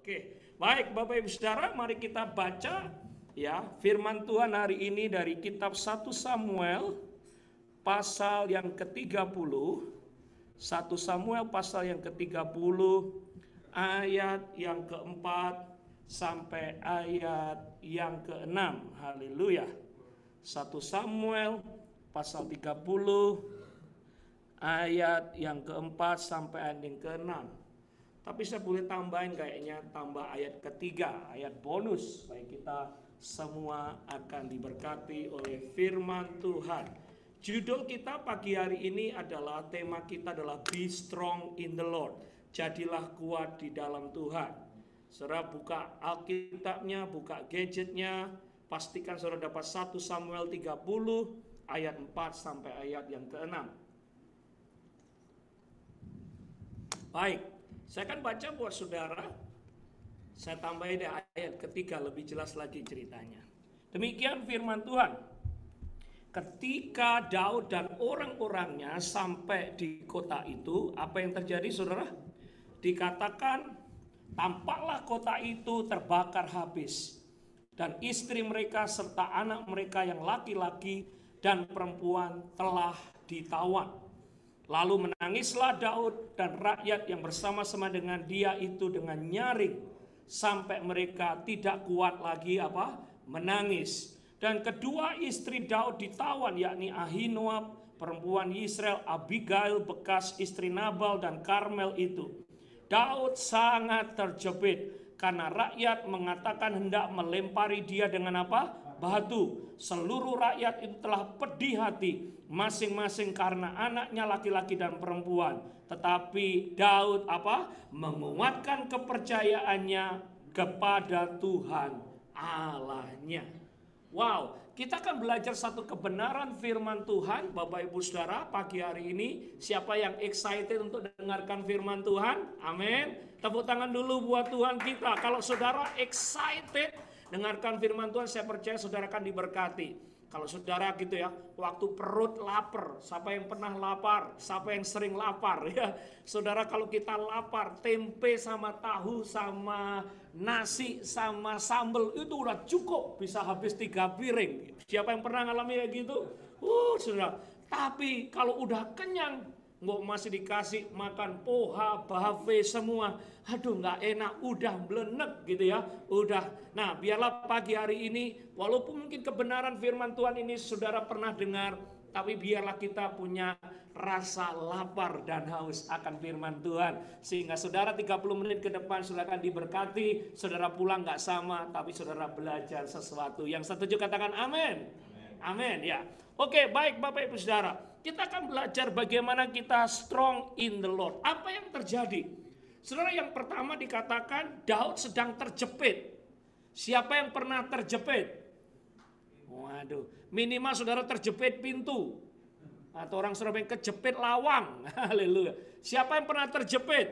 Oke, baik Bapak Ibu Saudara, mari kita baca ya firman Tuhan hari ini dari kitab 1 Samuel pasal yang ke-30. 1 Samuel pasal yang ke-30 ayat yang keempat sampai ayat yang ke-6. Haleluya. 1 Samuel pasal 30 ayat yang keempat sampai ayat yang ke-6. Tapi saya boleh tambahin kayaknya tambah ayat ketiga, ayat bonus supaya kita semua akan diberkati oleh firman Tuhan. Judul kita pagi hari ini adalah, tema kita adalah Be Strong in the Lord. Jadilah kuat di dalam Tuhan. Saudara buka Alkitabnya, buka gadgetnya, pastikan saudara dapat 1 Samuel 30 ayat 4 sampai ayat yang ke-6. Baik. Saya akan baca buat saudara. Saya tambahin ayat ketiga lebih jelas lagi ceritanya. Demikian firman Tuhan. Ketika Daud dan orang-orangnya sampai di kota itu, apa yang terjadi saudara? Dikatakan tampaklah kota itu terbakar habis. Dan istri mereka serta anak mereka yang laki-laki dan perempuan telah ditawan. Lalu menangislah Daud dan rakyat yang bersama-sama dengan dia itu dengan nyaring sampai mereka tidak kuat lagi menangis. Dan kedua istri Daud ditawan, yakni Ahinoam perempuan Yisrael, Abigail bekas istri Nabal dan Karmel itu. Daud sangat terjepit karena rakyat mengatakan hendak melempari dia dengan batu. Seluruh rakyat itu telah pedih hati masing-masing karena anaknya laki-laki dan perempuan. Tetapi Daud menguatkan kepercayaannya kepada Tuhan Allahnya. Wow, kita akan belajar satu kebenaran firman Tuhan. Bapak Ibu Saudara, pagi hari ini siapa yang excited untuk dengarkan firman Tuhan? Amin. Tepuk tangan dulu buat Tuhan kita. Kalau saudara excited dengarkan firman Tuhan, saya percaya saudara akan diberkati. Kalau saudara gitu ya, waktu perut lapar, siapa yang pernah lapar, siapa yang sering lapar ya. Saudara kalau kita lapar, tempe sama tahu sama nasi sama sambal itu udah cukup, bisa habis 3 piring. Siapa yang pernah ngalami kayak gitu? Saudara. Tapi kalau udah kenyang, nggak masih dikasih makan poha, bahave semua. Aduh nggak enak, udah blenek gitu ya. Udah. Nah biarlah pagi hari ini, walaupun mungkin kebenaran firman Tuhan ini saudara pernah dengar, tapi biarlah kita punya rasa lapar dan haus akan firman Tuhan. Sehingga saudara 30 menit ke depan saudara akan diberkati. Saudara pulang nggak sama, tapi saudara belajar sesuatu. Yang setuju katakan amin. Amin ya. Oke, baik Bapak Ibu Saudara. Kita akan belajar bagaimana kita strong in the Lord. Apa yang terjadi? Saudara, yang pertama dikatakan Daud sedang terjepit. Siapa yang pernah terjepit? Waduh, minimal saudara terjepit pintu. Atau orang Surabaya kejepit lawang. Haleluya. Siapa yang pernah terjepit?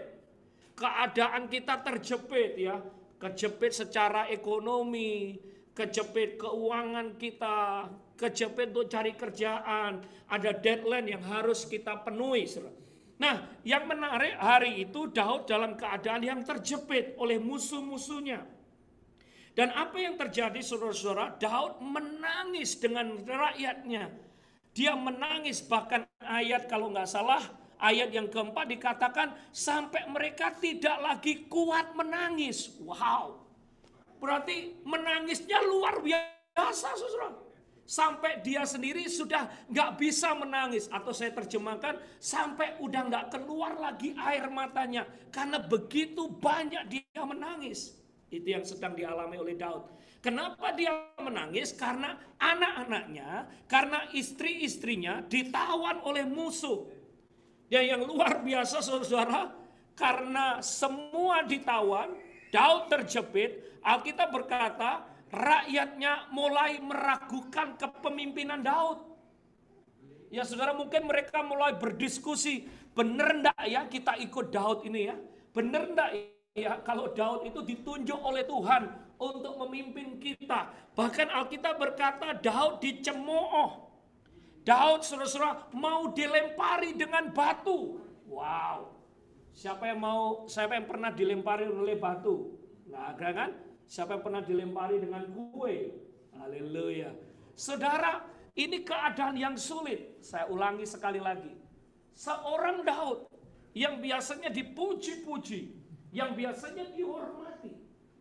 Keadaan kita terjepit ya. Kejepit secara ekonomi, kejepit keuangan kita, kejepit untuk cari kerjaan, ada deadline yang harus kita penuhi. Nah, yang menarik hari itu Daud dalam keadaan yang terjepit oleh musuh-musuhnya. Dan apa yang terjadi saudara-saudara? Daud menangis dengan rakyatnya. Dia menangis, bahkan ayat kalau nggak salah, ayat yang keempat dikatakan sampai mereka tidak lagi kuat menangis. Wow. Berarti menangisnya luar biasa saudara. Sampai dia sendiri sudah nggak bisa menangis. Atau saya terjemahkan, sampai udah nggak keluar lagi air matanya. Karena begitu banyak dia menangis. Itu yang sedang dialami oleh Daud. Kenapa dia menangis? Karena anak-anaknya, karena istri-istrinya ditawan oleh musuh. Dan yang luar biasa saudara, karena semua ditawan, Daud terjepit. Alkitab berkata, rakyatnya mulai meragukan kepemimpinan Daud. Ya saudara, mungkin mereka mulai berdiskusi, benar enggak ya kita ikut Daud ini ya? Benar enggak ya kalau Daud itu ditunjuk oleh Tuhan untuk memimpin kita? Bahkan Alkitab berkata Daud dicemooh. Daud saudara-saudara mau dilempari dengan batu. Wow. Siapa yang pernah dilempari oleh batu? Nggak ada kan? Siapa yang pernah dilempari dengan kue? Haleluya. Saudara, ini keadaan yang sulit. Saya ulangi sekali lagi. Seorang Daud yang biasanya dipuji-puji, yang biasanya dihormati.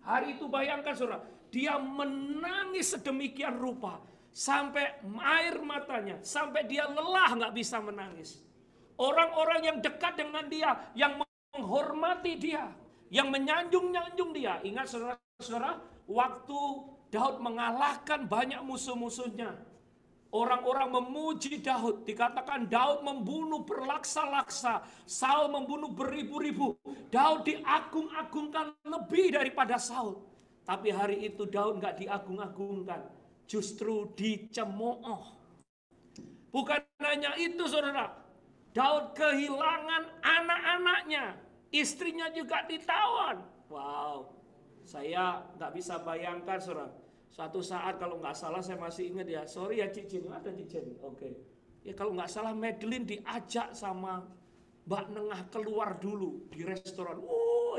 Hari itu bayangkan saudara, dia menangis sedemikian rupa. Sampai air matanya, sampai dia lelah nggak bisa menangis. Orang-orang yang dekat dengan dia, yang menghormati dia, yang menyanjung-nyanjung dia. Ingat saudara-saudara, waktu Daud mengalahkan banyak musuh-musuhnya, orang-orang memuji Daud. Dikatakan Daud membunuh berlaksa-laksa, Saul membunuh beribu-ribu. Daud diagung-agungkan lebih daripada Saul. Tapi hari itu Daud nggak diagung-agungkan, justru dicemooh. Bukan hanya itu saudara, Daud kehilangan anak-anaknya, istrinya juga ditawan. Wow, saya nggak bisa bayangkan saudara. Suatu saat kalau nggak salah saya masih ingat ya, sorry ya Cik Jenny, ada Cik Jenny, oke. Ya kalau nggak salah Madeline diajak sama Mbak Nengah keluar dulu di restoran.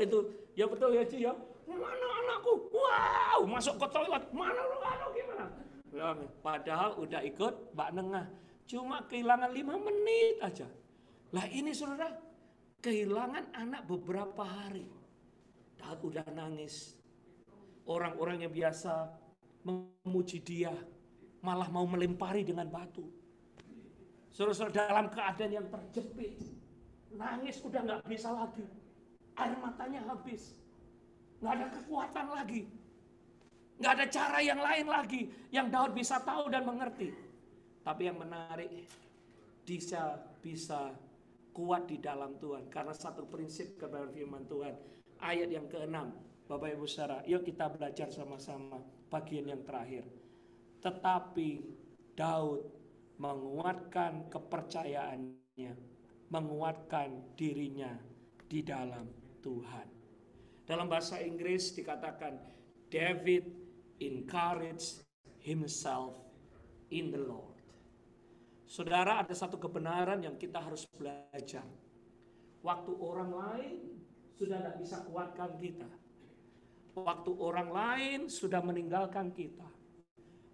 Itu ya betul ya Cik ya. Mana anakku? Wow, masuk ke toilet. Mana anakku gimana? Padahal udah ikut Mbak Nengah. Cuma kehilangan 5 menit aja. Lah ini saudara, kehilangan anak beberapa hari. Daud udah nangis. Orang-orang yang biasa memuji dia malah mau melempari dengan batu. Saudara-saudara dalam keadaan yang terjepit, nangis udah nggak bisa lagi, air matanya habis, nggak ada kekuatan lagi, nggak ada cara yang lain lagi yang Daud bisa tahu dan mengerti. Tapi yang menarik, dia bisa kuat di dalam Tuhan karena satu prinsip kebenaran firman Tuhan. Ayat yang ke-6, Bapak Ibu Saudara, yuk kita belajar sama-sama bagian yang terakhir. Tetapi Daud menguatkan kepercayaannya, menguatkan dirinya di dalam Tuhan. Dalam bahasa Inggris dikatakan, David encouraged himself in the Lord. Saudara, ada satu kebenaran yang kita harus belajar. Waktu orang lain sudah tidak bisa kuatkan kita. Waktu orang lain sudah meninggalkan kita.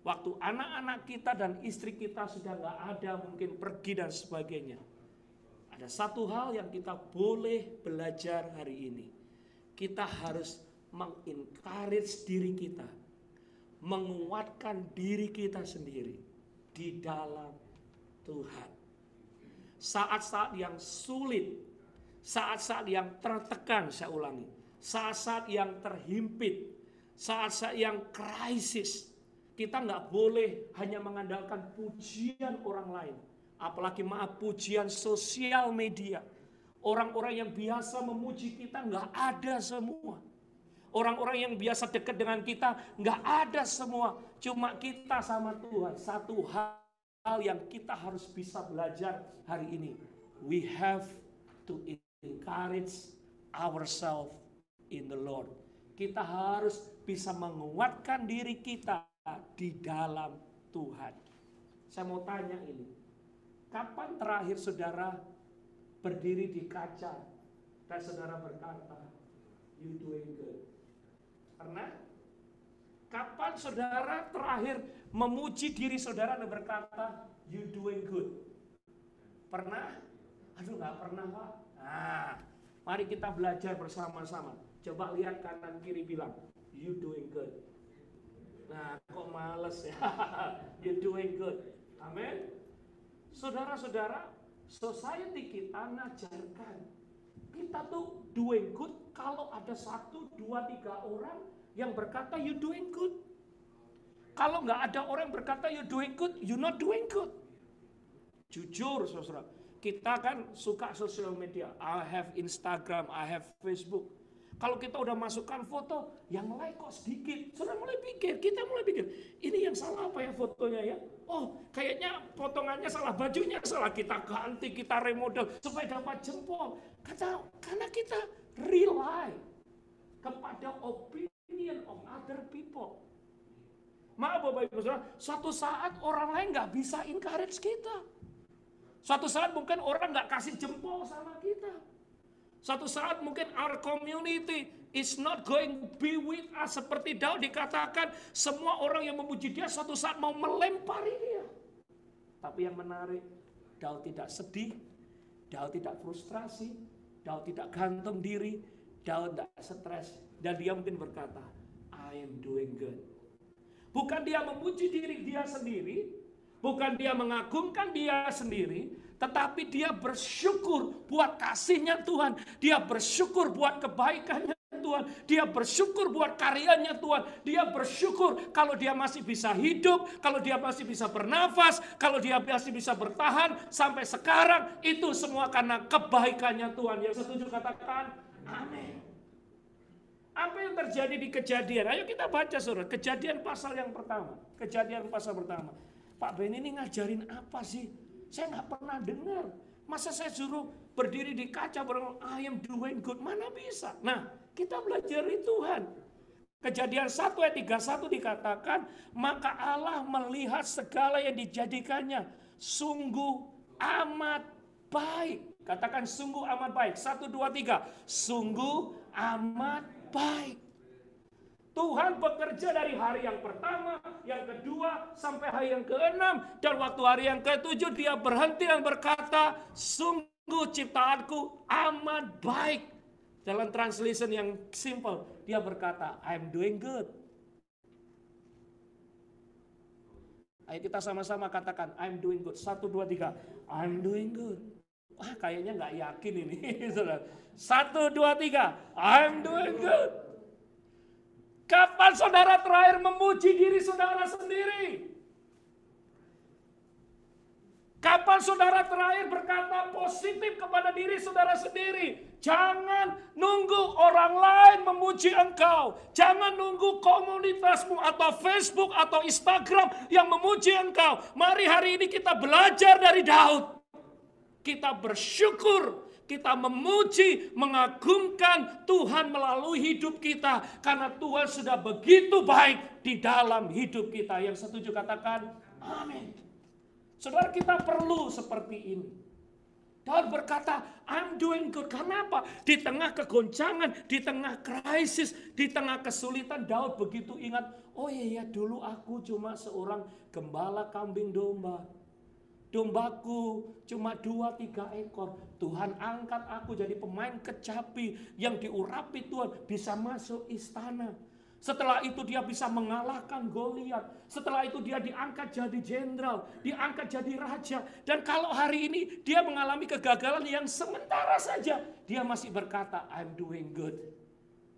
Waktu anak-anak kita dan istri kita sudah nggak ada, mungkin pergi dan sebagainya. Ada satu hal yang kita boleh belajar hari ini. Kita harus mengencourage diri kita. Menguatkan diri kita sendiri di dalam Tuhan. Saat-saat yang sulit, saat-saat yang tertekan, saya ulangi, saat-saat yang terhimpit, saat-saat yang krisis, kita nggak boleh hanya mengandalkan pujian orang lain, apalagi pujian sosial media. Orang-orang yang biasa memuji kita nggak ada semua. Orang-orang yang biasa dekat dengan kita nggak ada semua. Cuma kita sama Tuhan. Satu hal yang kita harus bisa belajar hari ini. We have to encourage ourselves in the Lord. Kita harus bisa menguatkan diri kita di dalam Tuhan. Saya mau tanya ini. Kapan terakhir saudara berdiri di kaca dan saudara berkata, you doing good? Pernah? Kapan saudara terakhir memuji diri saudara dan berkata, you doing good? Pernah? Aduh nggak pernah Pak. Nah, mari kita belajar bersama-sama. Coba lihat kanan kiri bilang, you doing good. Nah, kok males ya? You doing good. Amin. Saudara-saudara, society kita ngajarkan kita tuh doing good kalau ada 1, 2, 3 orang yang berkata you doing good. Kalau nggak ada orang yang berkata you doing good, you not doing good. Jujur saudara, kita kan suka sosial media. I have Instagram, I have Facebook. Kalau kita udah masukkan foto, yang like kok sedikit. Saudara kita mulai pikir, ini yang salah apa ya fotonya ya? Oh, kayaknya potongannya salah, bajunya salah, kita ganti, kita remodel supaya dapat jempol. Karena kita rely kepada opinion of other people. Maaf Bapak Ibu Saudara, suatu saat orang lain nggak bisa encourage kita. Suatu saat mungkin orang nggak kasih jempol sama kita. Suatu saat mungkin our community is not going to be with us. Seperti Daud dikatakan, semua orang yang memuji dia suatu saat mau melempari dia. Tapi yang menarik, Daud tidak sedih, Daud tidak frustrasi, Daud tidak gantung diri, Daud tidak stres. Dan dia mungkin berkata, I am doing good. Bukan dia memuji diri dia sendiri, bukan dia mengagungkan dia sendiri, tetapi dia bersyukur buat kasihnya Tuhan. Dia bersyukur buat kebaikannya Tuhan. Dia bersyukur buat karyanya Tuhan. Dia bersyukur kalau dia masih bisa hidup, kalau dia masih bisa bernafas, kalau dia masih bisa bertahan sampai sekarang. Itu semua karena kebaikannya Tuhan. Yang setuju katakan amin. Apa yang terjadi di Kejadian? Ayo kita baca saudara. Kejadian pasal yang pertama. Kejadian pasal pertama. Pak Ben ini ngajarin apa sih? Saya nggak pernah dengar. Masa saya suruh berdiri di kaca bilang I am doing good? Mana bisa? Nah, kita belajar dari Tuhan. Kejadian 1 ayat 31 dikatakan, maka Allah melihat segala yang dijadikannya sungguh amat baik. Katakan sungguh amat baik. 1, 2, 3. Sungguh amat baik. Tuhan bekerja dari hari yang pertama, yang kedua, sampai hari yang ke-6. Dan waktu hari yang ke-7 dia berhenti dan berkata, sungguh ciptaanku amat baik. Dalam translation yang simple, dia berkata, I'm doing good. Ayo kita sama-sama katakan, I'm doing good. 1, 2, 3. I'm doing good. Wah, kayaknya nggak yakin ini. 1, 2, 3. I'm doing good. Kapan saudara terakhir memuji diri saudara sendiri? Kapan saudara terakhir berkata positif kepada diri saudara sendiri? Jangan nunggu orang lain memuji engkau. Jangan nunggu komunitasmu atau Facebook atau Instagram yang memuji engkau. Mari hari ini kita belajar dari Daud. Kita bersyukur. Kita memuji, mengagungkan Tuhan melalui hidup kita. Karena Tuhan sudah begitu baik di dalam hidup kita. Yang setuju katakan, amin. Saudara, kita perlu seperti ini. Daud berkata, I'm doing good. Kenapa? Di tengah kegoncangan, di tengah krisis, di tengah kesulitan, Daud begitu ingat, oh iya dulu aku cuma seorang gembala kambing domba. Dombaku cuma 2-3 ekor. Tuhan angkat aku jadi pemain kecapi yang diurapi Tuhan, bisa masuk istana. Setelah itu dia bisa mengalahkan Goliat. Setelah itu dia diangkat jadi jenderal, diangkat jadi raja. Dan kalau hari ini dia mengalami kegagalan yang sementara saja, dia masih berkata, I'm doing good.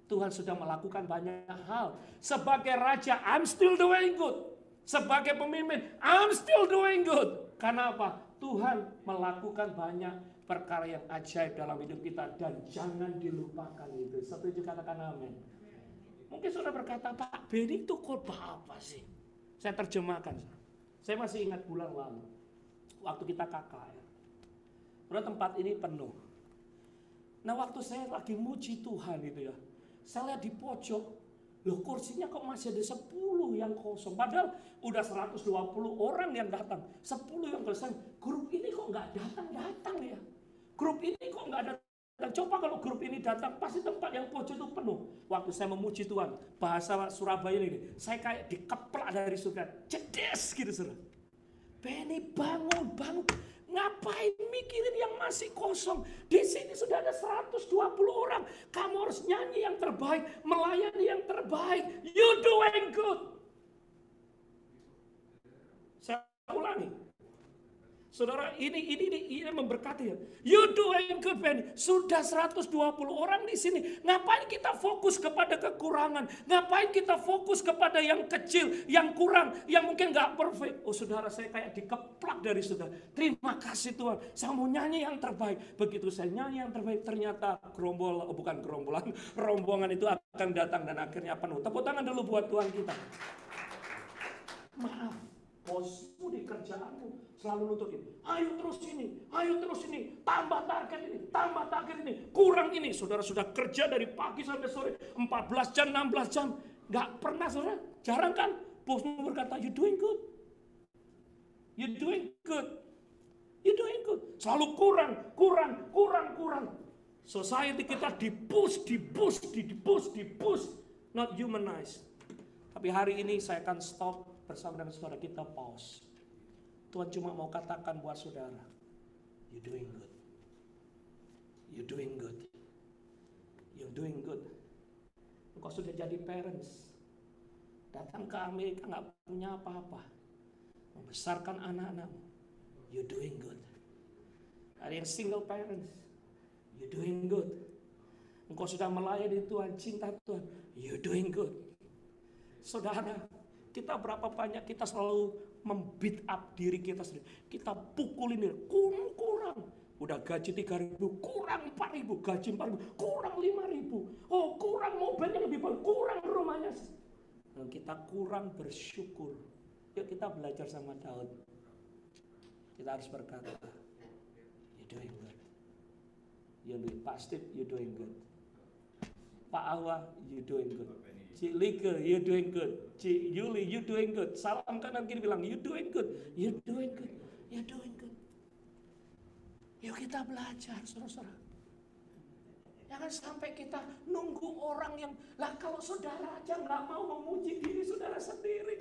Tuhan sudah melakukan banyak hal. Sebagai raja, I'm still doing good. Sebagai pemimpin, I'm still doing good. Karena apa? Tuhan melakukan banyak perkara yang ajaib dalam hidup kita. Dan jangan dilupakan itu. Setuju katakan amin. Mungkin saudara berkata, Pak Benny itu khotbah apa sih? Saya terjemahkan. Saya masih ingat bulan lalu. Waktu kita KKR. Karena tempat ini penuh. Nah waktu saya lagi muji Tuhan gitu ya. Saya lihat di pojok. Loh kursinya kok masih ada 10 yang kosong. Padahal udah 120 orang yang datang. 10 yang kosong. Grup ini kok nggak datang-datang ya. Grup ini kok nggak datang. Coba kalau grup ini datang, pasti tempat yang pojok itu penuh. Waktu saya memuji Tuhan, bahasa Surabaya ini, saya kayak dikeplak dari surga. Cedes gitu saudara. Benny bangun. Ngapain mikirin yang masih kosong? Di sini sudah ada 120 orang. Kamu harus nyanyi yang terbaik, melayani yang terbaik. You doing good. Saya ulangi. Saudara, ini memberkati ya. You doing good, Benny. Sudah 120 orang di sini. Ngapain kita fokus kepada kekurangan? Ngapain kita fokus kepada yang kecil, yang kurang, yang mungkin nggak perfect? Oh saudara, saya kayak dikeplak dari saudara. Terima kasih Tuhan. Saya mau nyanyi yang terbaik. Begitu saya nyanyi yang terbaik, ternyata rombongan itu akan datang dan akhirnya penuh. Tepuk tangan dulu buat Tuhan kita. Maaf, bosmu di kerjaanmu selalu nutupin. Ayo terus ini, tambah target ini, kurang ini. Saudara sudah kerja dari pagi sampai sore, 14 jam, 16 jam. Gak pernah saudara, jarang kan bosmu berkata, you doing good. You doing good. Selalu kurang. Society kita dipush, not humanized. Tapi hari ini saya akan stop bersama dengan saudara, kita pause. Tuhan cuma mau katakan buat saudara, you doing good. You doing good. You doing good. Engkau sudah jadi parents. Datang ke Amerika nggak punya apa-apa. Membesarkan anak-anakmu. You doing good. Ada yang single parents. You doing good. Engkau sudah melayani Tuhan, cinta Tuhan. You doing good. Saudara, kita berapa banyak kita selalu membeat up diri kita sendiri. Kita pukulin diri, kurang. Udah gaji 3.000, kurang 4.000, gaji 4.000, kurang 5.000. Oh, kurang mobilnya lebih bagus, kurang rumahnya. Dan kita kurang bersyukur. Yuk kita belajar sama Daud. Kita harus berkata, you doing good. Pak Steve, you doing good. Pak Awa, you doing good. Cik Like, you doing good. Cik Yuli, you doing good. Salam kanan kiri bilang, you doing good. You doing good. You doing good. Yuk kita belajar, saudara-saudara. Jangan sampai kita nunggu orang yang, lah kalau saudara aja nggak mau memuji diri saudara sendiri.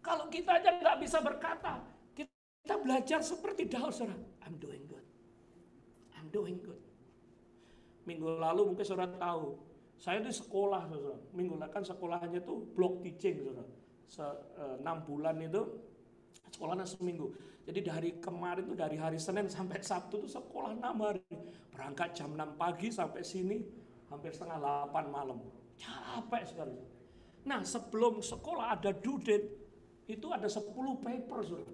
Kalau kita aja nggak bisa berkata, kita belajar seperti Daud, saudara. I'm doing good. I'm doing good. Minggu lalu mungkin saudara tahu, saya di sekolah, saudara. Minggu lalu kan sekolahnya tuh block teaching, saudara. 6 bulan itu sekolahnya seminggu. Jadi dari kemarin tuh, dari hari Senin sampai Sabtu tuh sekolah 6 hari. Berangkat jam 6 pagi sampai sini hampir setengah 8 malam. Capek sekali. Nah, sebelum sekolah ada due date, itu ada 10 paper, saudara,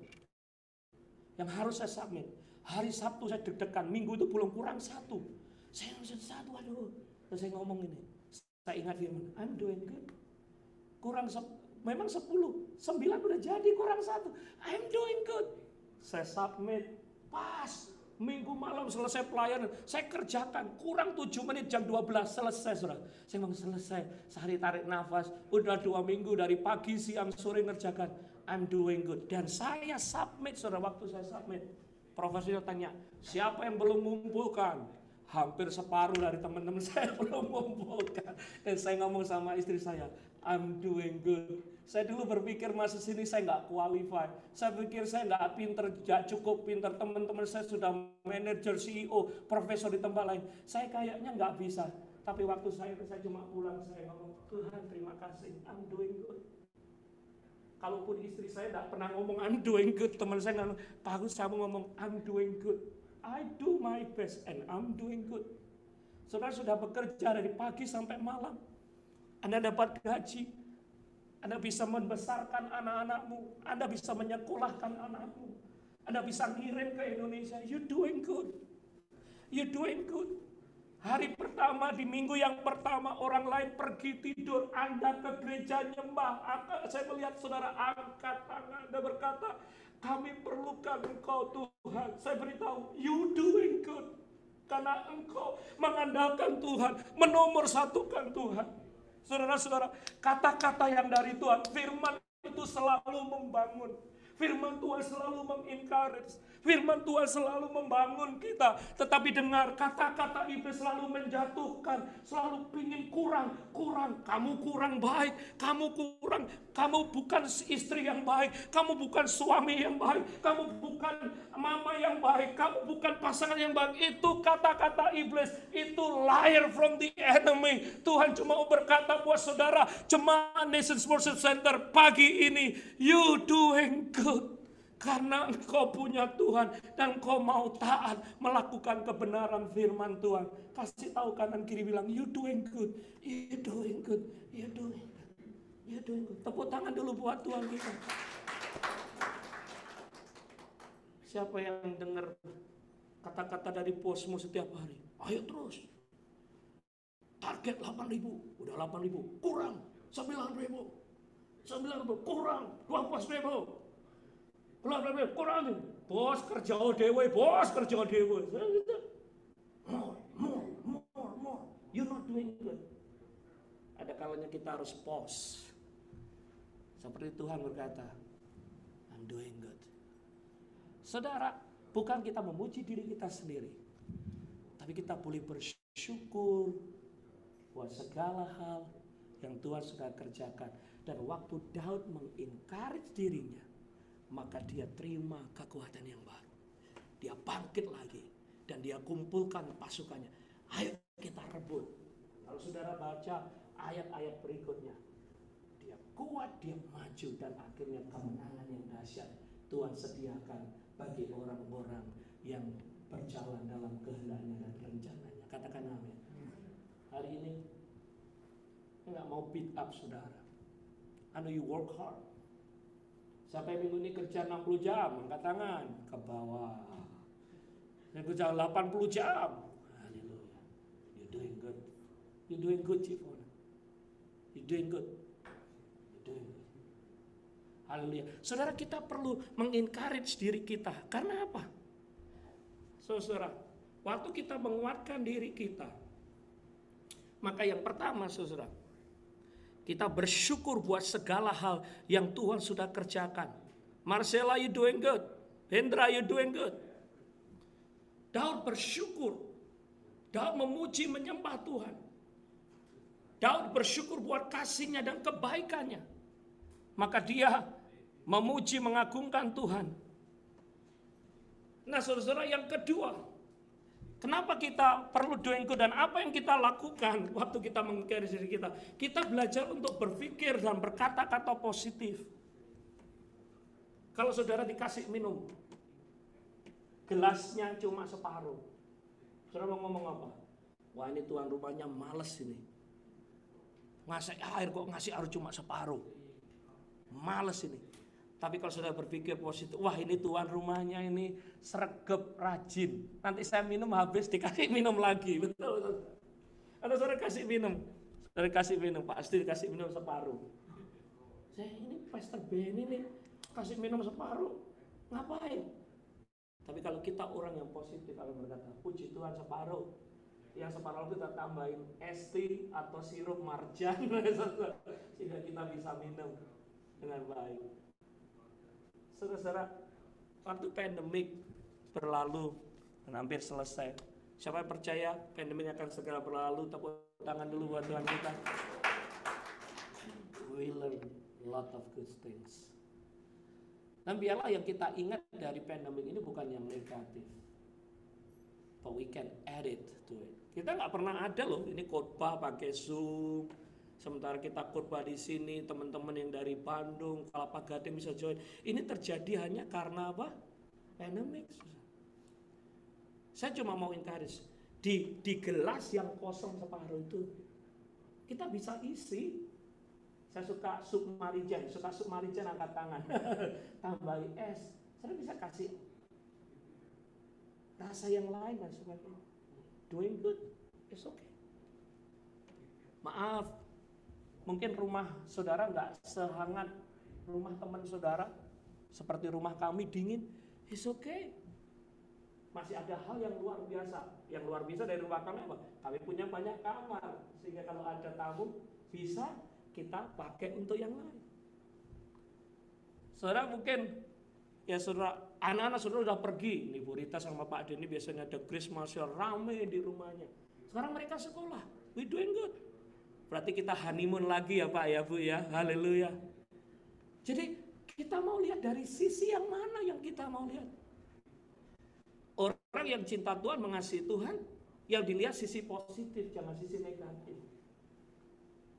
yang harus saya submit. Hari Sabtu saya deg-degan, Minggu itu belum kurang 1. Saya langsung 1, aduh. Terus saya ngomong ini, saya ingat firman, I'm doing good. Kurang memang 10, 9 udah jadi, kurang 1. I'm doing good. Saya submit, pas. Minggu malam selesai pelayanan, saya kerjakan, kurang 7 menit, jam 12 selesai, saudara. Saya memang selesai, sehari tarik nafas, udah 2 minggu dari pagi, siang, sore ngerjakan. I'm doing good. Dan saya submit, saudara, waktu saya submit, profesor tanya, siapa yang belum mengumpulkan? Hampir separuh dari teman-teman saya belum mengumpulkan. Dan saya ngomong sama istri saya, I'm doing good. Saya dulu berpikir masuk sini saya nggak qualify. Saya pikir saya nggak pinter, nggak cukup pinter. Teman-teman saya sudah manajer, CEO, profesor di tempat lain. Saya kayaknya nggak bisa. Tapi waktu saya cuma pulang, saya ngomong, Tuhan terima kasih, I'm doing good. Kalaupun istri saya nggak pernah ngomong I'm doing good, teman saya ngomong, Pak Agus kamu ngomong I'm doing good. I do my best and I'm doing good. Saudara sudah bekerja dari pagi sampai malam. Anda dapat gaji, Anda bisa membesarkan anak-anakmu, Anda bisa menyekolahkan anakmu, Anda bisa ngirim ke Indonesia. You doing good. You doing good. Hari pertama, di minggu yang pertama, orang lain pergi tidur, Anda ke gereja nyembah. Saya melihat saudara angkat tangan, Anda berkata, kami perlukan Engkau Tuhan. Saya beritahu, you doing good. Karena Engkau mengandalkan Tuhan, menomorsatukan Tuhan. Saudara-saudara, kata-kata yang dari Tuhan, firman itu selalu membangun. Firman Tuhan selalu mengencourage. Firman Tuhan selalu membangun kita. Tetapi dengar, kata-kata iblis selalu menjatuhkan. Selalu pingin kurang. Kamu kurang baik. Kamu kurang. Kamu bukan istri yang baik. Kamu bukan suami yang baik. Kamu bukan mama yang baik. Kamu bukan pasangan yang baik. Itu kata-kata iblis. Itu liar from the enemy. Tuhan cuma berkata buat saudara, jemaat Nations Worship Center pagi ini, you doing good. Karena engkau punya Tuhan dan engkau mau taat melakukan kebenaran firman Tuhan. Kasih tahu kanan kiri bilang, you doing good, you doing good, you doing good, you doing good. Tepuk tangan dulu buat Tuhan kita. Siapa yang dengar kata-kata dari bosmu setiap hari? Ayo terus. Target 8.000, udah 8.000, kurang 9.000, kurang 12.000. Kurang, bos kerja dewe, more. You're not doing good. Ada kalanya kita harus pause. Seperti Tuhan berkata, I'm doing good. Saudara, bukan kita memuji diri kita sendiri. Tapi kita boleh bersyukur buat segala hal yang Tuhan sudah kerjakan. Dan waktu Daud mengencourage dirinya, maka dia terima kekuatan yang baru. Dia bangkit lagi dan dia kumpulkan pasukannya. Ayo kita rebut. Kalau saudara baca ayat-ayat berikutnya, dia kuat, dia maju, dan akhirnya kemenangan yang dahsyat Tuhan sediakan bagi orang-orang yang berjalan dalam kehendaknya dan rencananya. Katakan amin. Hari ini enggak mau beat up saudara. I know you work hard. Sampai minggu ini kerja 60 jam, angkat tangan ke bawah. Yang kerja 80 jam. Haleluya. You're doing good. You're doing good, Cipona. You're doing good. You're doing good. Haleluya. Saudara, kita perlu mengencourage diri kita. Karena apa? Saudara, waktu kita menguatkan diri kita, maka yang pertama, saudara, kita bersyukur buat segala hal yang Tuhan sudah kerjakan. Marcella, you doing good. Hendra, you doing good. Daud bersyukur. Daud memuji, menyembah Tuhan. Daud bersyukur buat kasihnya dan kebaikannya. Maka dia memuji, mengagungkan Tuhan. Nah, saudara, yang kedua, kenapa kita perlu doing good dan apa yang kita lakukan waktu kita mengencourage diri kita? Kita belajar untuk berpikir dan berkata-kata positif. Kalau saudara dikasih minum, gelasnya cuma separuh, saudara mau ngomong apa? Wah, ini tuan rumahnya males ini. Ngasih air kok ngasih air cuma separuh. Males ini. Tapi kalau sudah berpikir positif, wah ini tuan rumahnya ini sregep, rajin. Nanti saya minum habis dikasih minum lagi. Betul. Ada saudara kasih minum. Saudara kasih minum, pasti dikasih minum separuh. Saya ini Pastor Benny nih kasih minum separuh. Ngapain? Tapi kalau kita orang yang positif akan berkata, puji Tuhan separuh. Yang separuh kita tambahin es teh atau sirup marjan sehingga kita bisa minum dengan baik. Saudara, waktu pandemik berlalu dan hampir selesai, siapa yang percaya pandemik akan segera berlalu? Tepuk tangan dulu buat Tuhan kita. We learn a lot of good things. Dan biarlah yang kita ingat dari pandemik ini bukan yang negatif, but we can add it to it. Kita nggak pernah ada loh, ini khotbah pakai Zoom. Sementara kita khotbah di sini, teman-teman yang dari Bandung, Kelapa Gading bisa join. Ini terjadi hanya karena apa? Pandemic. Saya cuma mau encourage, di gelas yang kosong separuh itu, kita bisa isi. Saya suka sup marijan, angkat tangan. Tambahin es, saya bisa kasih rasa yang lain dan sebagainya. Doing good, it's okay. Maaf, mungkin rumah saudara nggak sehangat rumah teman saudara, seperti rumah kami dingin, it's okay. Masih ada hal yang luar biasa. Yang luar biasa dari rumah kami apa? Kami punya banyak kamar, sehingga kalau ada tamu bisa kita pakai untuk yang lain. Saudara mungkin, ya saudara, anak-anak saudara udah pergi. Nih Bu Rita sama Pak Denny biasanya ada Christmas rame di rumahnya. Sekarang mereka sekolah, we doing good. Berarti kita honeymoon lagi ya Pak ya Bu ya, haleluya. Jadi kita mau lihat dari sisi yang mana yang kita mau lihat. Orang yang cinta Tuhan, mengasihi Tuhan, yang dilihat sisi positif, jangan sisi negatif.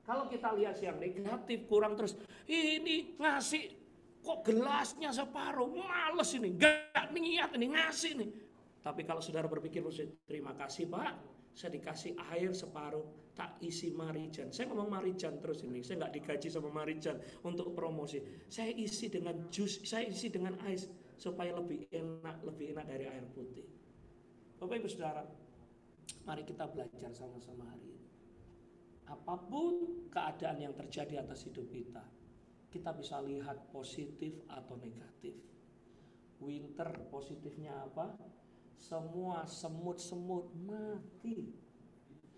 Kalau kita lihat yang negatif, kurang terus, ini ngasih, kok gelasnya separuh, males ini, gak niat ini, ngasih nih. Tapi kalau saudara berpikir, terima kasih Pak, saya dikasih air separuh, tak isi marijan. Saya ngomong marijan terus ini, saya gak digaji sama marijan untuk promosi. Saya isi dengan jus, saya isi dengan ais, supaya lebih enak dari air putih. Bapak Ibu Saudara, mari kita belajar sama-sama hari ini. Apapun keadaan yang terjadi atas hidup kita, kita bisa lihat positif atau negatif. Winter positifnya apa? Semua semut-semut mati.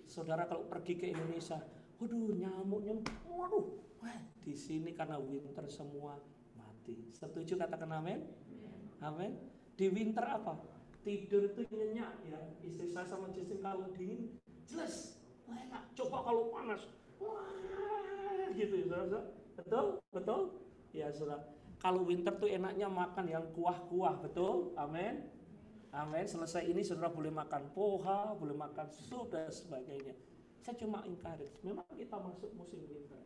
Saudara kalau pergi ke Indonesia, waduh nyamuknya, waduh, di sini karena winter semua mati. Setuju katakan amin? Amin. Di winter apa? Tidur itu nyenyak ya. Istri saya saya sama Justin kalau dingin jelas enak. Coba kalau panas, wah gitu ya saudara. Betul? Ya saudara. Kalau winter tuh enaknya makan yang kuah-kuah, betul? Amin. Selesai ini saudara boleh makan poha, boleh makan sup dan sebagainya. Saya cuma encourage. Memang kita masuk musim winter.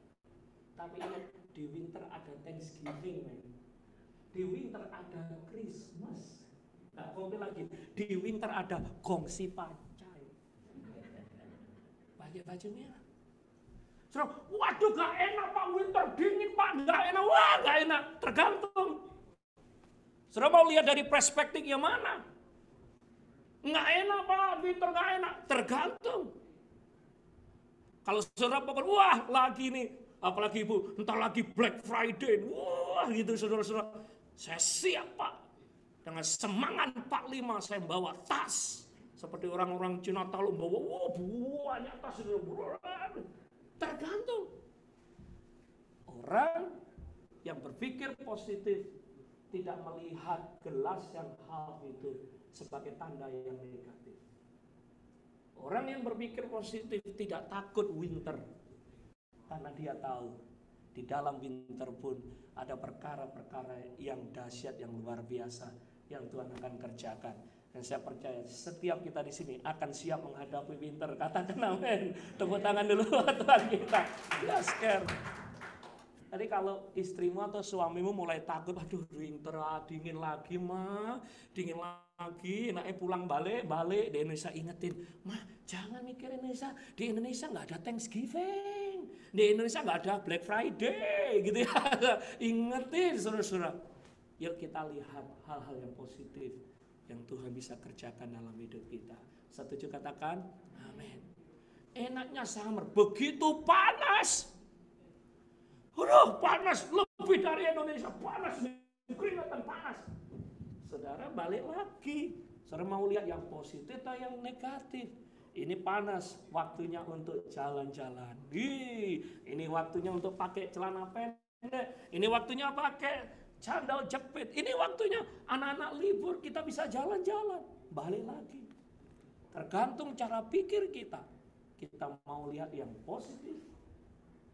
Tapi di winter ada Thanksgiving, man. Di winter ada Christmas. Nah, komplain lagi. Di winter ada gongsi pancai. Pakai baju merah. Saudara, waduh gak enak Pak, winter dingin Pak, gak enak. Wah gak enak, tergantung. Saudara mau lihat dari perspektif yang mana? Gak enak Pak, winter gak enak, tergantung. Kalau saudara pokoknya, wah lagi nih, apalagi ibu, entar lagi Black Friday, wah gitu saudara-saudara. Saya siap Pak, dengan semangat 45 saya bawa tas. Seperti orang-orang Cina tahu bawa, wah banyak tas saudara. Tergantung. Orang yang berpikir positif tidak melihat gelas yang half itu sebagai tanda yang negatif. Orang yang berpikir positif tidak takut winter karena dia tahu di dalam winter pun ada perkara-perkara yang dahsyat, yang luar biasa yang Tuhan akan kerjakan. Dan saya percaya setiap kita di sini akan siap menghadapi winter. Katakan amin. Tepuk tangan dulu buat Tuhan kita. Yes, care. Tadi kalau istrimu atau suamimu mulai takut, aduh winter dingin lagi mah, dingin lagi, enaknya pulang balik di Indonesia, ingetin, mah jangan mikir Indonesia, di Indonesia nggak ada Thanksgiving, di Indonesia nggak ada Black Friday, gitu ya. Ingetin saudara-saudara. Yuk kita lihat hal-hal yang positif yang Tuhan bisa kerjakan dalam hidup kita. Setuju katakan? Amin. Enaknya summer, begitu panas. Panas lebih dari Indonesia, panas, keringatan panas. Saudara balik lagi. Saudara mau lihat yang positif atau yang negatif? Ini panas, waktunya untuk jalan-jalan. Ini waktunya untuk pakai celana pendek. Ini waktunya pakai sandal jepit. Ini waktunya anak-anak libur kita bisa jalan-jalan. Balik lagi. Tergantung cara pikir kita. Kita mau lihat yang positif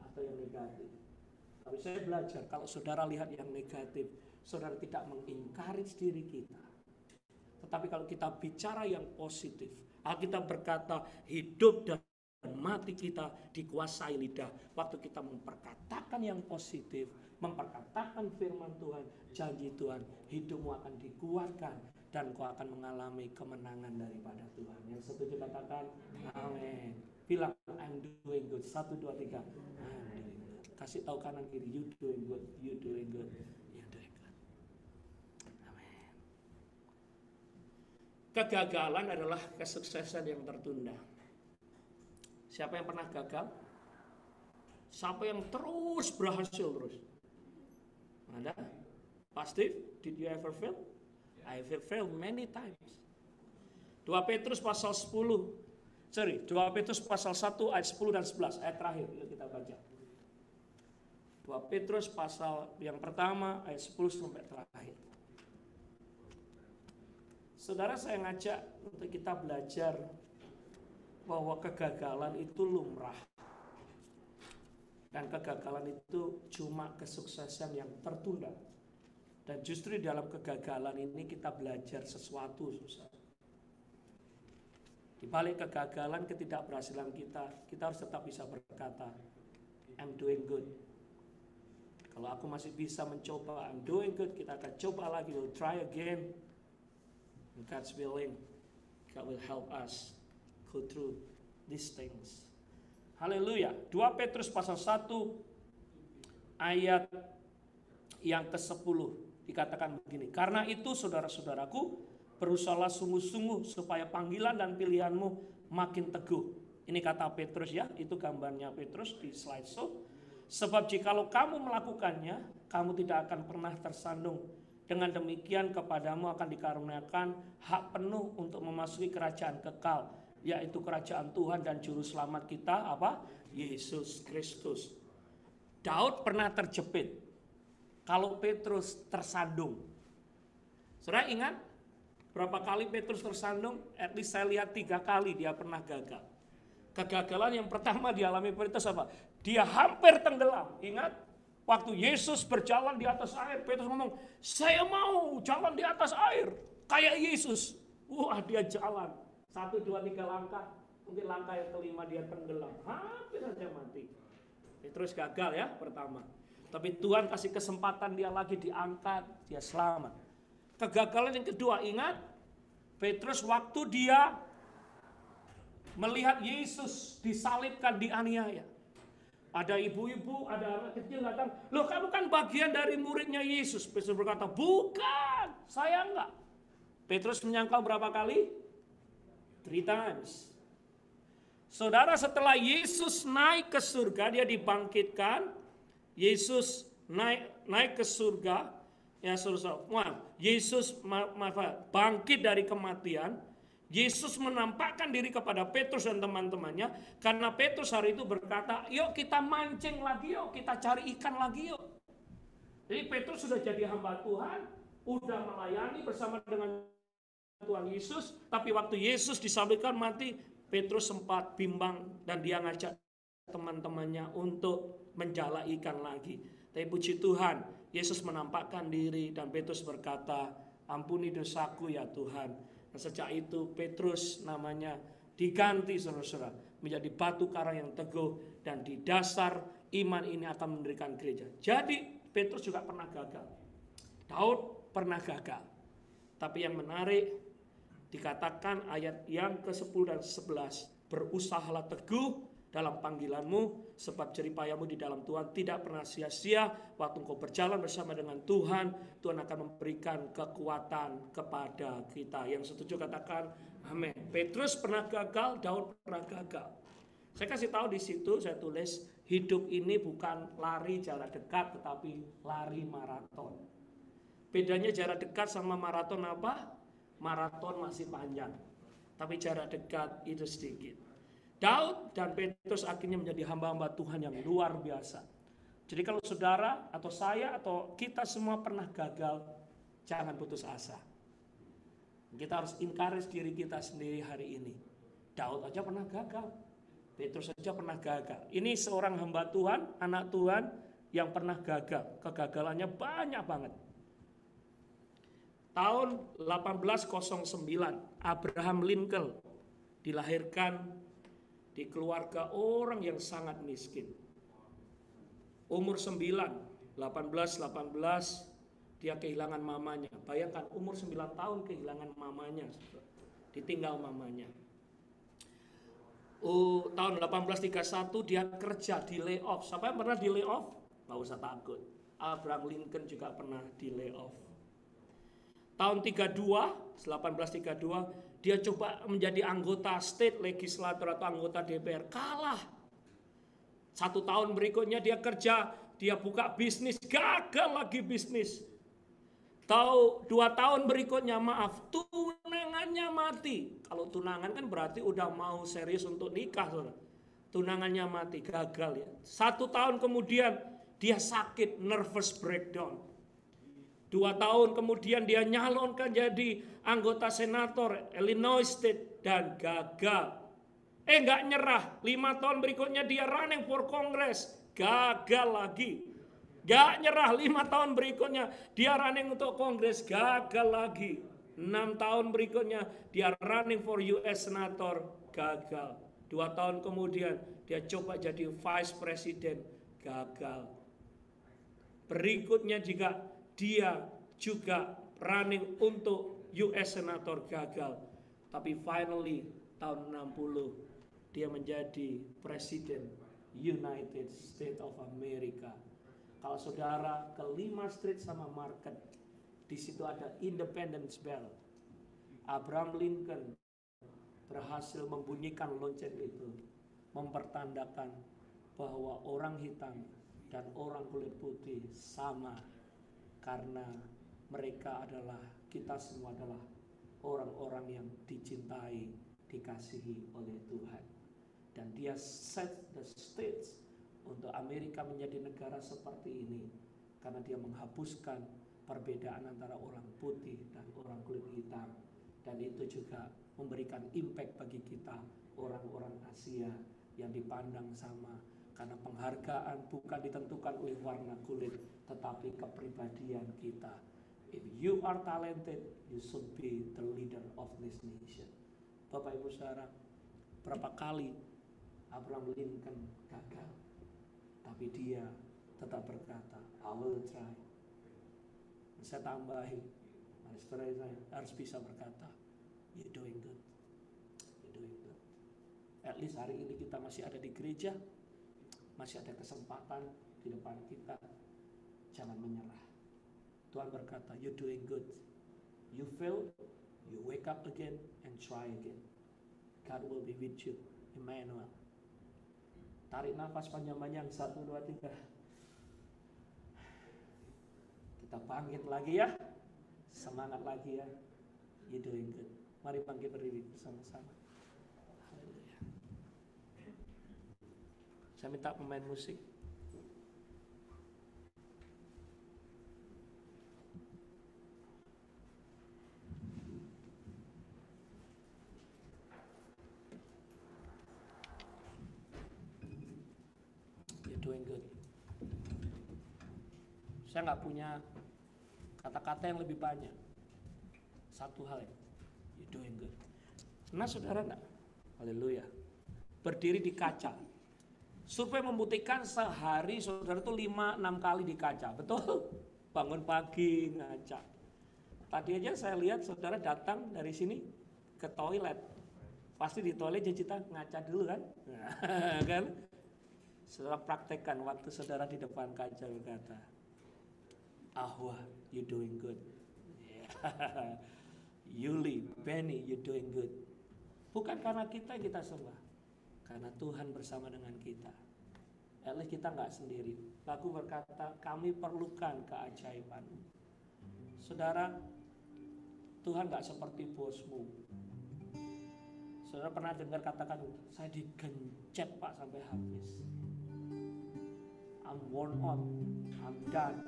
atau yang negatif. Tapi saya belajar kalau saudara lihat yang negatif, saudara tidak mengencourage diri kita. Tetapi kalau kita bicara yang positif, Alkitab berkata hidup dan mati kita dikuasai lidah. Waktu kita memperkatakan yang positif, memperkatakan firman Tuhan, janji Tuhan, hidupmu akan dikuatkan dan kau akan mengalami kemenangan daripada Tuhan. Yang setuju katakan amin. Bilang I'm doing good. 1, 2, 3. I'm doing good. Kasih tahu kanan kiri, you doing good, you doing good, you doing good. Amin. Kegagalan adalah kesuksesan yang tertunda. Siapa yang pernah gagal? Siapa yang terus berhasil terus? Ada? Pasti? Did you ever fail? I have failed many times. 2 Petrus pasal 2 Petrus pasal 1 ayat 10 dan 11, ayat terakhir yuk kita baca. 2 Petrus pasal yang pertama ayat 10 sampai terakhir. Saudara, saya ngajak untuk kita belajar bahwa kegagalan itu lumrah. Dan kegagalan itu cuma kesuksesan yang tertunda. Dan justru dalam kegagalan ini kita belajar sesuatu, susah. Di balik kegagalan, ketidakberhasilan kita harus tetap bisa berkata, I'm doing good. Kalau aku masih bisa mencoba, I'm doing good, kita akan coba lagi, we'll try again. And God's willing, God will help us go through these things. Haleluya. 2 Petrus pasal 1 ayat yang ke-10 dikatakan begini. Karena itu saudara-saudaraku, berusahalah sungguh-sungguh supaya panggilan dan pilihanmu makin teguh. Ini kata Petrus ya, itu gambarnya Petrus di slideshow. Sebab jikalau kamu melakukannya, kamu tidak akan pernah tersandung. Dengan demikian kepadamu akan dikaruniakan hak penuh untuk memasuki kerajaan kekal, yaitu kerajaan Tuhan dan juru selamat kita, apa? Yesus Kristus. Daud pernah terjepit, kalau Petrus tersandung. Saudara ingat? berapa kali Petrus tersandung? At least saya lihat 3 kali dia pernah gagal. Kegagalan yang pertama dialami Petrus apa? Dia hampir tenggelam. Ingat? Waktu Yesus berjalan di atas air, Petrus ngomong, saya mau jalan di atas air. Kayak Yesus. Wah, dia jalan. 1, 2, 3 langkah. Mungkin langkah yang kelima dia tenggelam. Hampir saja mati. Petrus gagal ya pertama. Tapi Tuhan kasih kesempatan dia lagi diangkat. Dia selamat. Kegagalan yang kedua, ingat? Petrus waktu dia melihat Yesus disalibkan, dianiaya. Ada ibu-ibu, ada anak kecil datang. Loh, kamu kan bagian dari muridnya Yesus. Petrus berkata, bukan, saya enggak. Petrus menyangkal berapa kali? 3 times. Saudara, setelah Yesus naik ke surga, dia dibangkitkan. Yesus naik ke surga. Ya, saudara, Yesus bangkit dari kematian. Yesus menampakkan diri kepada Petrus dan teman-temannya. Karena Petrus hari itu berkata, yuk kita mancing lagi yuk, kita cari ikan lagi yuk. Jadi Petrus sudah jadi hamba Tuhan, udah melayani bersama dengan Tuhan Yesus. Tapi waktu Yesus disalibkan mati, Petrus sempat bimbang dan dia ngajak teman-temannya untuk menjala ikan lagi. Tapi puji Tuhan, Yesus menampakkan diri dan Petrus berkata, ampuni dosaku ya Tuhan. Dan sejak itu Petrus namanya diganti saudara-saudara menjadi batu karang yang teguh, dan di dasar iman ini akan mendirikan gereja. Jadi Petrus juga pernah gagal. Daud pernah gagal. Tapi yang menarik dikatakan ayat yang ke-10 dan 11, berusahalah teguh dalam panggilanmu, sebab jeripayamu di dalam Tuhan tidak pernah sia-sia. Waktu engkau berjalan bersama dengan Tuhan, Tuhan akan memberikan kekuatan kepada kita. Yang setuju katakan amin. Petrus pernah gagal, Daud pernah gagal. Saya kasih tahu di situ, saya tulis, hidup ini bukan lari jarak dekat, tetapi lari maraton. Bedanya jarak dekat sama maraton apa? Maraton masih panjang, tapi jarak dekat itu sedikit. Daud dan Petrus akhirnya menjadi hamba-hamba Tuhan yang luar biasa. Jadi kalau saudara atau saya atau kita semua pernah gagal, jangan putus asa. Kita harus encourage diri kita sendiri hari ini. Daud aja pernah gagal, Petrus aja pernah gagal. Ini seorang hamba Tuhan, anak Tuhan yang pernah gagal. Kegagalannya banyak banget. Tahun 1809, Abraham Lincoln dilahirkan di keluarga orang yang sangat miskin. Umur 9, 18 dia kehilangan mamanya. Bayangkan umur 9 tahun kehilangan mamanya. Ditinggal mamanya. Tahun 1831 dia kerja di layoff. Siapa yang pernah di layoff? Gak usah takut. Abraham Lincoln juga pernah di layoff. Tahun 1832 dia coba menjadi anggota state legislator atau anggota DPR, kalah. 1 tahun berikutnya dia kerja, dia buka bisnis, gagal lagi bisnis. 2 tahun berikutnya tunangannya mati. Kalau tunangan kan berarti udah mau serius untuk nikah, saudara. Tunangannya mati, gagal ya. 1 tahun kemudian dia sakit, nervous breakdown. 2 tahun kemudian dia nyalonkan jadi anggota senator Illinois State dan gagal. Nggak nyerah. 5 tahun berikutnya dia running for Congress, gagal lagi. Nggak nyerah. 5 tahun berikutnya dia running untuk Kongres, gagal lagi. 6 tahun berikutnya dia running for US Senator, gagal. 2 tahun kemudian dia coba jadi Vice President, gagal. Berikutnya dia juga running untuk US Senator, gagal. Tapi finally tahun 60 dia menjadi Presiden United States of America. Kalau saudara ke 5 Street sama Market, di situ ada Independence Bell. Abraham Lincoln berhasil membunyikan lonceng itu, mempertandakan bahwa orang hitam dan orang kulit putih sama, karena kita semua adalah orang-orang yang dicintai, dikasihi oleh Tuhan. Dan dia set the stage untuk Amerika menjadi negara seperti ini, karena dia menghapuskan perbedaan antara orang putih dan orang kulit hitam. Dan itu juga memberikan impact bagi kita, orang-orang Asia yang dipandang sama. Karena penghargaan bukan ditentukan oleh warna kulit, tetapi kepribadian kita. If you are talented, you should be the leader of this nation. Bapak Ibu Saudara, berapa kali Abraham Lincoln gagal, tapi dia tetap berkata, I will try. Saya tambahin, saya harus bisa berkata, you're doing good, you're doing good. At least hari ini kita masih ada di gereja, masih ada kesempatan di depan kita. Jangan menyerah. Tuhan berkata, you're doing good. You fail, you wake up again and try again. God will be with you. Emmanuel. Tarik nafas panjang-panjang. 1, 2, 3. Kita bangkit lagi ya. Semangat lagi ya. You're doing good. Mari bangkit berdiri bersama-sama. Haleluya. Saya minta pemain musik. Doing good. Saya nggak punya kata-kata yang lebih banyak. Satu hal ya, you're doing good. Nah saudara nggak? Haleluya. Berdiri di kaca. Survei membuktikan sehari saudara itu 5-6 kali di kaca. Betul? Bangun pagi ngaca. Tadi aja saya lihat saudara datang dari sini ke toilet. Pasti di toilet Jecita ngaca dulu kan? Nah, kan? Saudara praktekkan waktu saudara di depan kaca berkata, Ahwa, you doing good. Yeah. Yuli, Benny, you doing good. Bukan karena kita sembah, karena Tuhan bersama dengan kita. At least kita nggak sendiri. Lagu berkata, kami perlukan keajaiban. Saudara, Tuhan nggak seperti bosmu. Saudara pernah dengar katakan, saya digencet Pak sampai habis. I'm worn out, I'm done.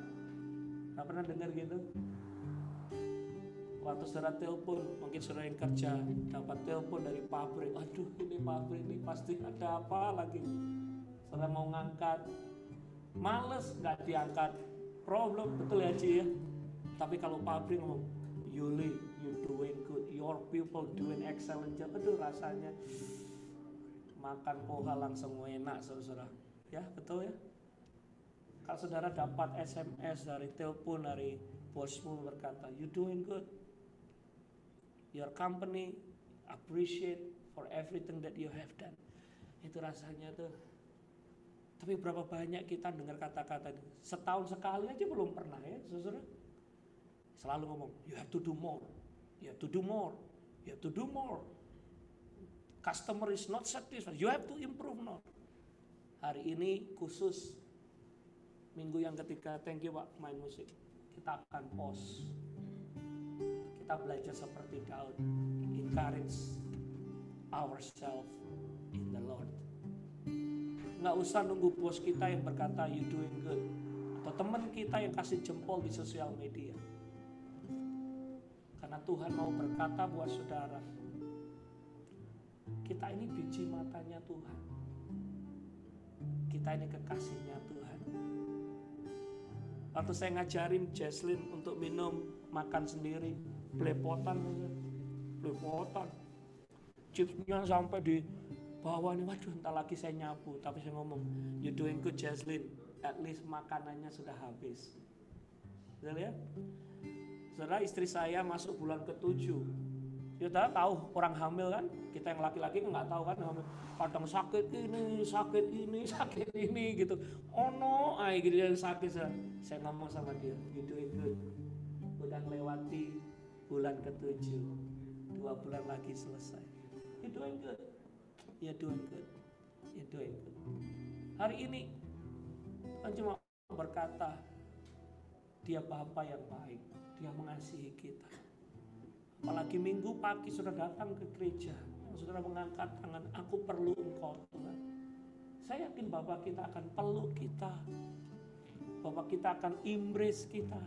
Nggak pernah dengar gitu? Waktu saudara telepon, mungkin saudara yang kerja dapat telepon dari pabrik, aduh ini pabrik ini pasti ada apa lagi. Saudara mau ngangkat, males nggak diangkat, problem, betul ya Ci ya. Tapi kalau pabrik ngomong, Yuli, you doing good, your people doing excellent job, aduh rasanya makan poha langsung enak saudara. Ya betul ya. Kalau saudara dapat SMS dari telepon dari bosmu berkata, you doing good. Your company appreciate for everything that you have done. Itu rasanya tuh. Tapi berapa banyak kita dengar kata-kata itu. Setahun sekali aja belum pernah ya saudara. Selalu ngomong, you have to do more. You have to do more. You have to do more. Customer is not satisfied. You have to improve more. Hari ini khusus minggu yang ketiga, thank you Pak, main musik. Kita akan pause. Kita belajar seperti Daud. Encourage ourselves in the Lord. Nggak usah nunggu bos kita yang berkata you doing good. Atau teman kita yang kasih jempol di sosial media. Karena Tuhan mau berkata buat saudara. Kita ini biji matanya Tuhan. Kita ini kekasihnya Tuhan. Waktu saya ngajarin Jesslyn untuk minum, makan sendiri, belepotan. Chipsnya sampai di bawah nih, waduh entah lagi saya nyapu. Tapi saya ngomong, you doing good Jesslyn, at least makanannya sudah habis. Sudah lihat? Saudara, istri saya masuk bulan ke-7. Kita tahu orang hamil kan, kita yang laki-laki nggak tahu kan, kadang sakit ini gitu. Oh no, gitu yang sakit. Saya ngomong sama dia, you doing good. Udah melewati bulan ke-7, 2 bulan lagi selesai. You doing good, you doing good, you doing good. Hari ini kan cuma berkata, dia Bapa yang baik, dia mengasihi kita. Apalagi minggu pagi sudah datang ke gereja, saudara mengangkat tangan, aku perlu Engkau Tuhan. Saya yakin Bapak kita akan peluk kita, Bapak kita akan embrace kita.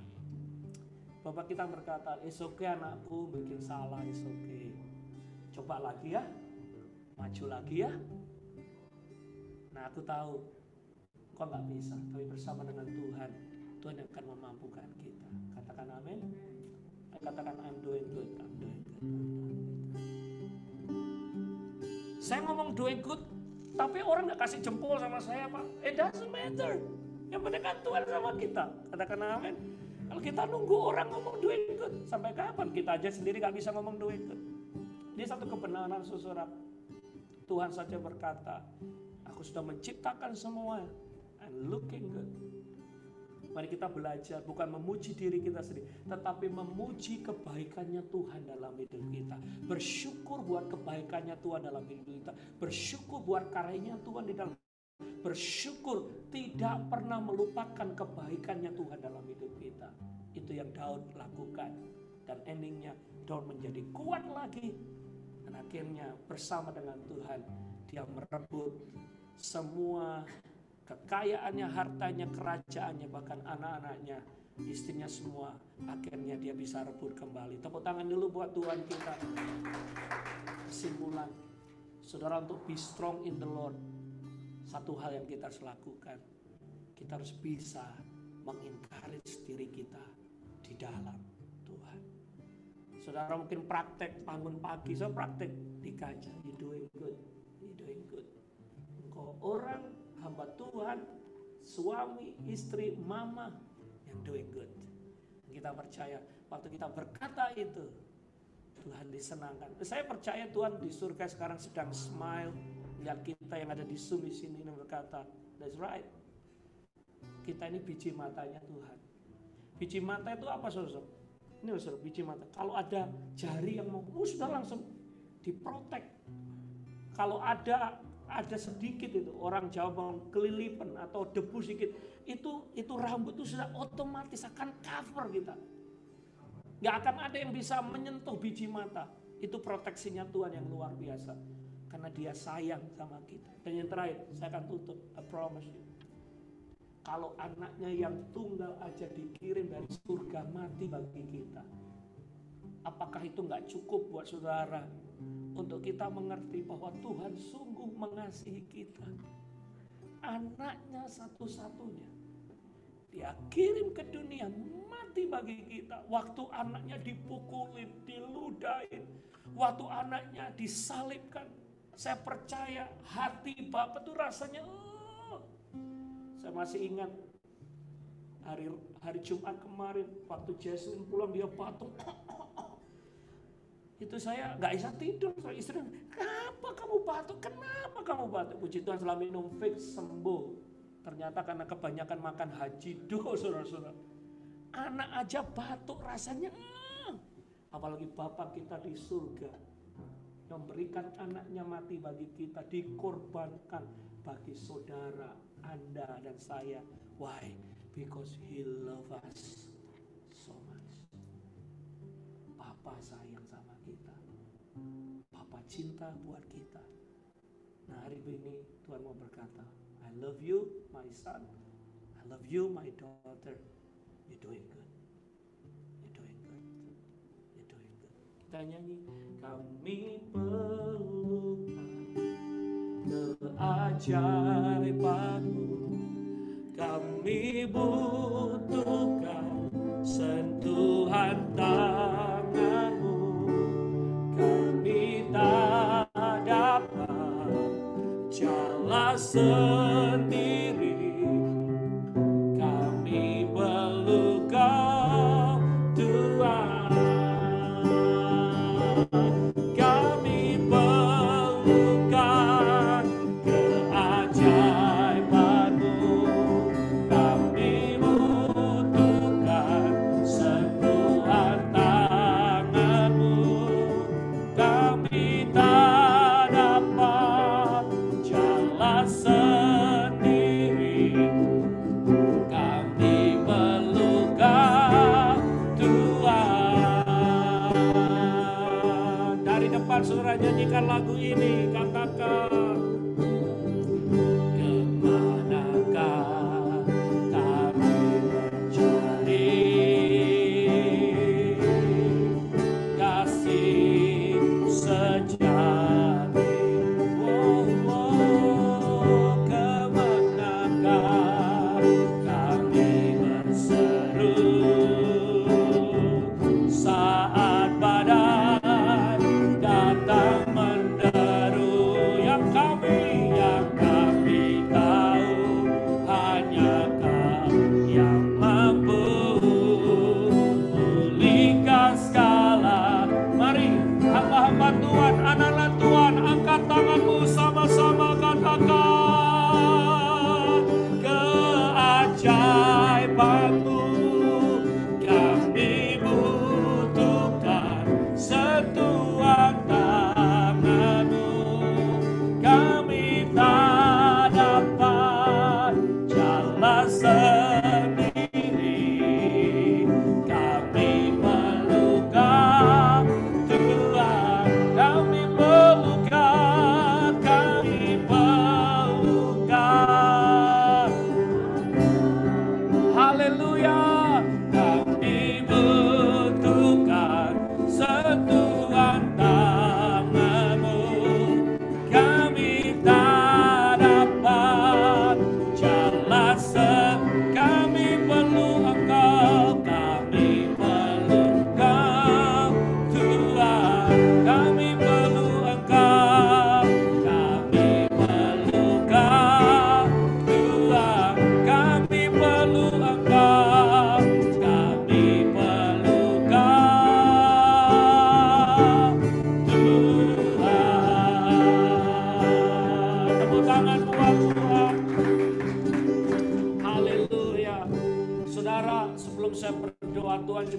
Bapak kita berkata, it's okay anakku, bikin salah, it's okay. Coba lagi ya, maju lagi ya. Nah aku tahu, kok nggak bisa, tapi bersama dengan Tuhan, Tuhan yang akan memampukan kita. Katakan amin. Katakan I'm doing good, I'm doing good, I'm doing good. Saya ngomong doing good, tapi orang nggak kasih jempol sama saya, Pak. It doesn't matter. Yang penting kan Tuhan sama kita. Katakan amin. Kalau kita nunggu orang ngomong doing good, sampai kapan? Kita aja sendiri nggak bisa ngomong doing good. Ini satu kebenaran saudara. Tuhan saja berkata, aku sudah menciptakan semua and looking good. Mari kita belajar bukan memuji diri kita sendiri, tetapi memuji kebaikannya Tuhan dalam hidup kita. Bersyukur buat kebaikannya Tuhan dalam hidup kita. Bersyukur buat karyanya Tuhan di dalam. Bersyukur tidak pernah melupakan kebaikannya Tuhan dalam hidup kita. Itu yang Daud lakukan. Dan endingnya Daud menjadi kuat lagi. Dan akhirnya bersama dengan Tuhan dia merebut semua kekayaannya, hartanya, kerajaannya, bahkan anak-anaknya, istrinya semua. Akhirnya dia bisa rebut kembali. Tepuk tangan dulu buat Tuhan kita. Kesimpulan, saudara, untuk be strong in the Lord, satu hal yang kita harus lakukan, kita harus bisa mengencourage diri kita di dalam Tuhan. Saudara mungkin praktek bangun pagi, saya praktek di kaca, you doing good, you doing good. Engkau orang hamba Tuhan, suami, istri, mama yang doing good. Kita percaya waktu kita berkata itu, Tuhan disenangkan. Saya percaya Tuhan di surga sekarang sedang smile. Lihat kita yang ada di Zoom di sini yang berkata, that's right. Kita ini biji matanya Tuhan. Biji mata itu apa, saudara? Ini saudara, biji mata. Kalau ada jari yang mau, sudah langsung diprotek. Kalau ada sedikit itu orang Jawa mau kelilipan atau debu sedikit, itu rambut itu sudah otomatis akan cover kita. Gak akan ada yang bisa menyentuh biji mata. Itu proteksinya Tuhan yang luar biasa. Karena dia sayang sama kita. Dan yang terakhir, saya akan tutup, I promise you. Kalau anaknya yang tunggal aja dikirim dari surga mati bagi kita, apakah itu gak cukup buat saudara untuk kita mengerti bahwa Tuhan sungguh mengasihi kita? Anaknya satu-satunya dia kirim ke dunia mati bagi kita. Waktu anaknya dipukulin, diludahin, waktu anaknya disalibkan, saya percaya hati Bapak itu rasanya saya masih ingat hari Jumat kemarin waktu Jason pulang dia patung. Itu saya nggak bisa tidur. Saya istri, kenapa kamu batuk? Kenapa kamu batuk? Puji Tuhan setelah minum fix sembuh. Ternyata karena kebanyakan makan haji, saudara-saudara. Anak aja batuk rasanya. Apalagi Bapak kita di surga memberikan anaknya mati bagi kita, dikorbankan bagi saudara, Anda dan saya. Why? Because He loves us so much. Papa sayang sama kita. Papa cinta buat kita. Nah hari ini Tuhan mau berkata, I love you my son, I love you my daughter. You're doing good. You're doing good. You're doing good. Kita nyanyi, kami perlukan keajaiban-Mu, kami butuhkan sentuhan tangan-Mu, kami tak dapat jalan sendiri, kami perlu Kau Tuhan, kami perlukan keajaiban-Mu, kami butuhkan sentuhan tangan-Mu, kami tak dapat jalan sendiri, kami perlu Kau Tuhan. Dari depan saudara nyanyikan lagu ini, katakan, kemanakah kami mencari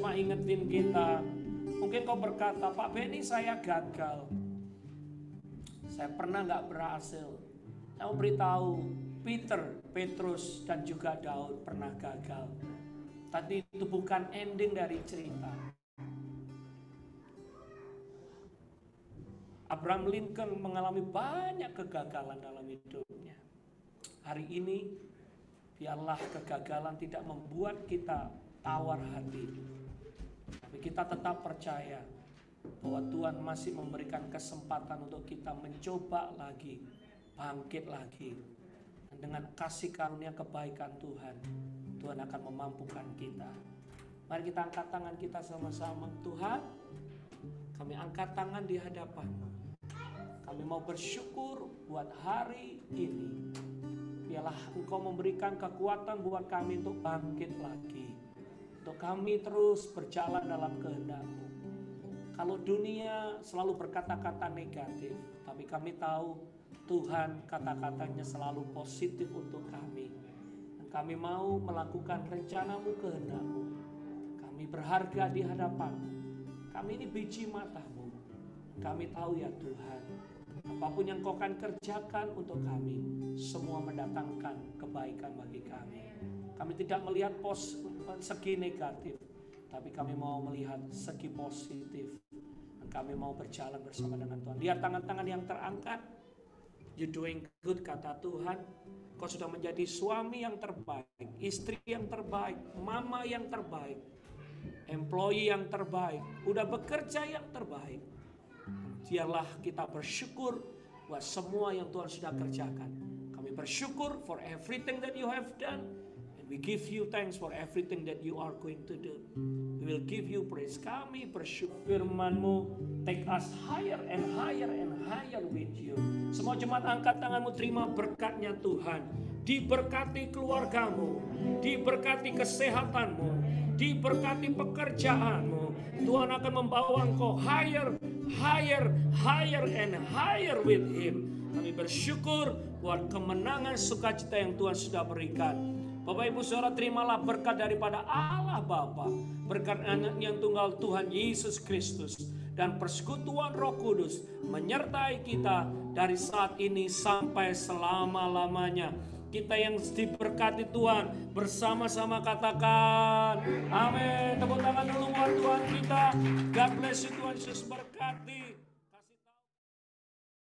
cuma ingetin kita. Mungkin kau berkata, Pak Benny saya gagal. Saya pernah gak berhasil. Saya mau beritahu, Petrus dan juga Daud pernah gagal. Tapi itu bukan ending dari cerita. Abraham Lincoln mengalami banyak kegagalan dalam hidupnya. Hari ini, biarlah kegagalan tidak membuat kita tawar hati. Tapi kita tetap percaya bahwa Tuhan masih memberikan kesempatan untuk kita mencoba lagi, bangkit lagi. Dan dengan kasih karunia kebaikan Tuhan, Tuhan akan memampukan kita. Mari kita angkat tangan kita sama-sama. Tuhan, kami angkat tangan di hadapan-Mu. Kami mau bersyukur buat hari ini. Biarlah Engkau memberikan kekuatan buat kami untuk bangkit lagi. Untuk kami terus berjalan dalam kehendak-Mu. Kalau dunia selalu berkata-kata negatif, tapi kami tahu Tuhan kata-katanya selalu positif untuk kami. Dan kami mau melakukan rencana-Mu, kehendak-Mu. Kami berharga di hadapan-Mu. Kami ini biji mata-Mu. Kami tahu ya Tuhan, apapun yang Kau akan kerjakan untuk kami, semua mendatangkan kebaikan bagi kami. Kami tidak melihat segi negatif, tapi kami mau melihat segi positif. Dan kami mau berjalan bersama dengan Tuhan. Lihat tangan-tangan yang terangkat. You doing good, kata Tuhan. Kau sudah menjadi suami yang terbaik, istri yang terbaik, mama yang terbaik, employee yang terbaik, udah bekerja yang terbaik. Biarlah kita bersyukur buat semua yang Tuhan sudah kerjakan. Kami bersyukur for everything that you have done. And we give you thanks for everything that you are going to do. We will give you praise. Kami bersyukur firman-Mu. Take us higher and higher and higher with you. Semua jemaat angkat tanganmu, terima berkatnya Tuhan. Diberkati keluargamu. Diberkati kesehatanmu. Diberkati pekerjaanmu. Tuhan akan membawa engkau higher, higher, higher and higher with Him. Kami bersyukur buat kemenangan sukacita yang Tuhan sudah berikan. Bapak Ibu Saudara, terimalah berkat daripada Allah Bapa, berkat Anak-Nya yang tunggal Tuhan Yesus Kristus, dan persekutuan Roh Kudus menyertai kita dari saat ini sampai selama-lamanya. Kita yang diberkati Tuhan bersama-sama katakan amin. Tepuk tangan dulu buat Tuhan kita. God bless you, Tuhan Yesus berkati.